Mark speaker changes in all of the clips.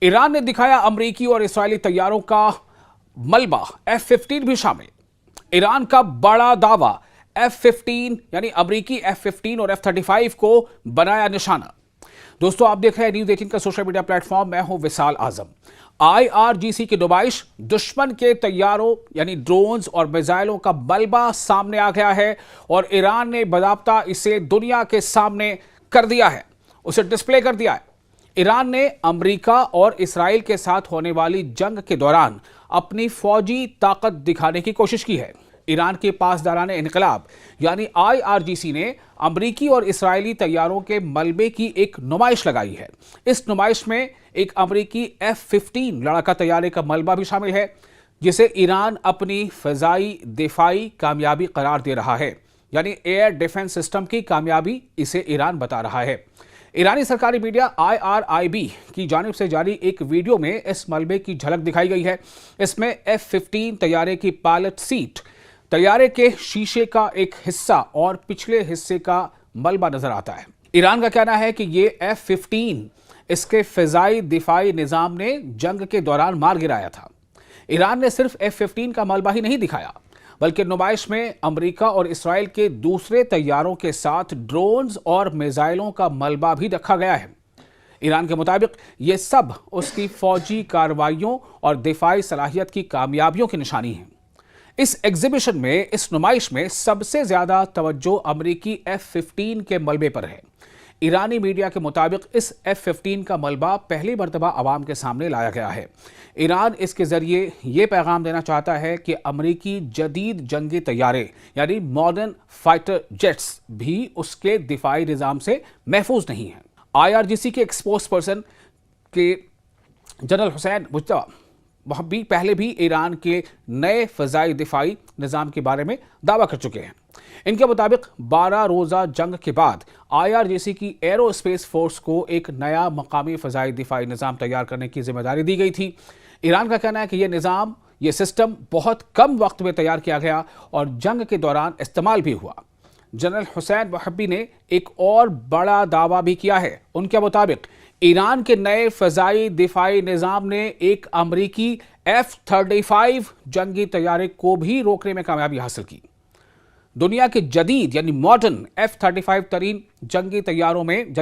Speaker 1: Iran ने दिखाया अमरीकी और इस्राएली तैयारों का मलबा, F-15 भी शामिल। ईरान का बड़ा दावा, F-15 यानी अमरीकी F-15 और F-35 को बनाया निशाना। दोस्तों, आप देख रहे हैं न्यूज़ 18 का सोशल मीडिया प्लेटफॉर्म। मैं हूं विशाल आजम। IRGC की नुमाइश, दुश्मन के तैयारों यानी ड्रोन्स और मिसाइलों का मलबा सामने आ गया है और ईरान ने बाकायदा इसे दुनिया के सामने कर दिया है, उसे डिस्प्ले कर दिया है। ईरान ने अमेरिका और इस्राएल के साथ होने वाली जंग के दौरान अपनी फौजी ताकत दिखाने की कोशिश की है। ईरान के पासदारान इनकलाब यानी IRGC ने अमरीकी और इस्राएली तैयारों के मलबे की एक नुमाइश लगाई है। इस नुमाइश में एक अमरीकी F-15 लड़ाका तैयारे का मलबा भी शामिल है, जिसे ईरान अपनी फ़िज़ाई दिफाई कामयाबी करार दे रहा है, यानी एयर डिफेंस सिस्टम की कामयाबी इसे ईरान बता रहा है। ईरानी सरकारी मीडिया IRIB की जानिब से जारी एक वीडियो में इस मलबे की झलक दिखाई गई है। इसमें F-15 तैयारे की पायलट सीट, तैयारे के शीशे का एक हिस्सा और पिछले हिस्से का मलबा नजर आता है। ईरान का कहना है कि ये F-15 इसके फ़िज़ाई दिफाई निज़ाम ने जंग के दौरान मार गिराया था। ईरान ने सिर्फ F-15 का मलबा ही नहीं दिखाया, बल्कि नुमाइश में अमेरिका और इस्राएल के दूसरे तैयारों के साथ ड्रोन्स और मिसाइलों का मलबा भी रखा गया है। ईरान के मुताबिक ये सब उसकी फौजी कार्रवाइयों और दिफाई सलाहियत की कामयाबियों की निशानी है। इस एग्जीबिशन में, इस नुमाइश में सबसे ज्यादा तवज्जो अमेरिकी F-15 के मलबे पर है। ईरानी मीडिया के मुताबिक इस F-15 का मलबा पहली मर्तबा आवाम के सामने लाया गया है। ईरान इसके जरिए ये पैगाम देना चाहता है कि अमरीकी जदीद जंगी तैयारे यानी मॉडर्न फाइटर जेट्स भी उसके दिफाई निज़ाम से महफूज नहीं हैं। IRGC के एक स्पोक्स पर्सन के जनरल हुसैन मुज्तबा वह भी पहले भी ईरान के नए फ़िज़ाई दिफाई निज़ाम के बारे में दावा कर चुके हैं। इनके मुताबिक 12 रोज़ा जंग के बाद IRGC की एरोस्पेस फोर्स को एक नया मकामी फ़िज़ाई दिफाई निज़ाम तैयार करने की जिम्मेदारी दी गई थी। ईरान का कहना है कि यह सिस्टम बहुत कम वक्त में तैयार किया गया और जंग के दौरान इस्तेमाल भी हुआ। जनरल हुसैन वहबी ने एक और बड़ा दावा भी किया है। उनके मुताबिक ईरान के नए फ़िज़ाई दिफाई निज़ाम ने एक अमरीकी F-35 जंगी तैयारे को भी रोकने में कामयाबी हासिल की। दुनिया के जदीद यानी मॉडर्न F-35 तरीन जंगी तैयारों में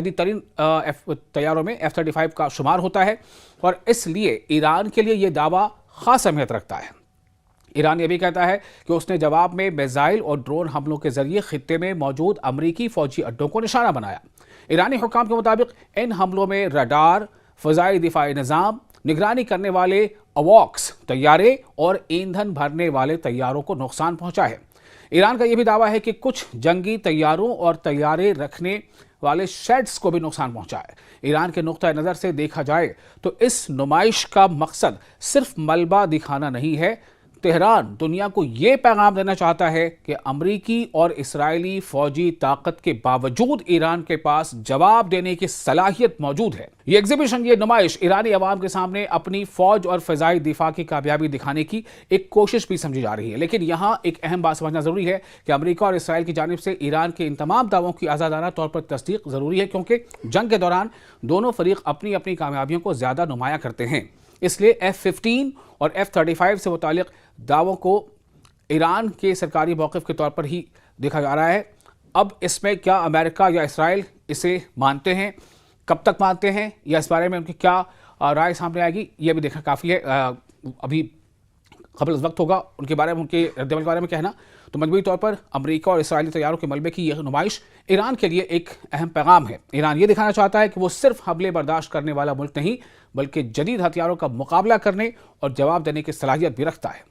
Speaker 1: F-35 का शुमार होता है और इसलिए ईरान के लिए यह दावा खास अहमियत रखता है। ईरान ये भी कहता है कि उसने जवाब में मिसाइल और ड्रोन हमलों के जरिए खित्ते में मौजूद अमरीकी फौजी अड्डों को निशाना बनाया। ईरानी हुक्काम के मुताबिक इन हमलों में रडार, फ़िज़ाई दिफाई निज़ाम, निगरानी करने वाले अवॉक्स तैयारे और ईंधन भरने वाले तैयारों को नुकसान पहुंचा है। ईरान का यह भी दावा है कि कुछ जंगी तैयारों और तैयारे रखने वाले शेड्स को भी नुकसान पहुंचा है। ईरान के नुक्ता नज़र से देखा जाए तो इस नुमाइश का मकसद सिर्फ मलबा दिखाना नहीं है। तेहरान दुनिया को यह पैगाम देना चाहता है कि अमरीकी और इस्राएली फौजी ताकत के बावजूद ईरान के पास जवाब देने की सलाहियत मौजूद है। ये एग्जीबिशन, ये नुमाइश ईरानी अवाम के सामने अपनी फौज और फ़िज़ाई दिफा की कामयाबी दिखाने की एक कोशिश भी समझी जा रही है। लेकिन यहाँ एक अहम बात समझना ज़रूरी है कि अमरीका और इसराइल की जानिब से ईरान के इन तमाम दावों की आज़ादाना तौर पर तस्दीक ज़रूरी है, क्योंकि जंग के दौरान दोनों फरीक अपनी अपनी कामयाबियों को ज़्यादा नुमाया करते हैं। इसलिए F-15 और F-35 से मुतालिक दावों को ईरान के सरकारी मौक़िफ़ के तौर पर ही देखा जा रहा है। अब इसमें क्या अमेरिका या इसराइल इसे मानते हैं, कब तक मानते हैं, या इस बारे में उनकी क्या राय सामने आएगी, यह भी देखना काफ़ी है। अभी क़ब्ल अज़ वक्त होगा उनके बारे में, उनके रद्द-ए-अमल के बारे में कहना। तो मजबूरी तौर पर अमरीका और इसराइली तैयारों के मलबे की यह नुमाइश ईरान के लिए एक अहम पैगाम है। ईरान ये दिखाना चाहता है कि वो सिर्फ हमले बर्दाश्त करने वाला मुल्क नहीं, बल्कि जदीद हथियारों का मुकाबला करने और जवाब देने की सलाहियत भी रखता है।